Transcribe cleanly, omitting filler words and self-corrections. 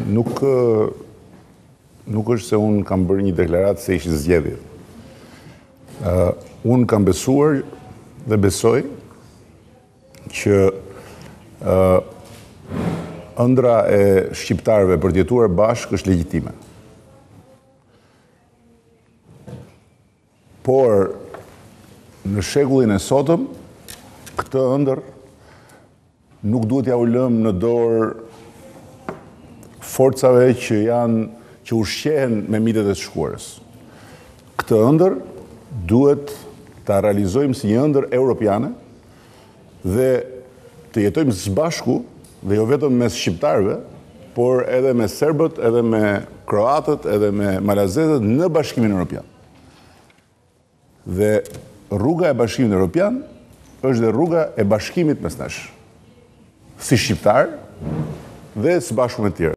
Nuk është se unë kam bërë një deklaratë se ishë zgjedhje. Unë kam besuar dhe besoj që ëndra e shqiptarëve për të jetuar bashkë është legjitime. Por, në shekullin e sotëm, këtë ëndër nuk duhet ja u lëmë në dorë forcave që ushqehen me mitet e shkuarës. Këtë ëndër duhet ta realizojmë si një ëndër europiane dhe të jetojmë së bashku dhe jo vetëm mes shqiptarëve, por edhe me serbët, edhe me kroatët, edhe me malazezët në Bashkimin Evropian. Dhe rruga e Bashkimit Evropian është dhe rruga e bashkimit mes nesh, si shqiptar dhe së bashku me tjerë.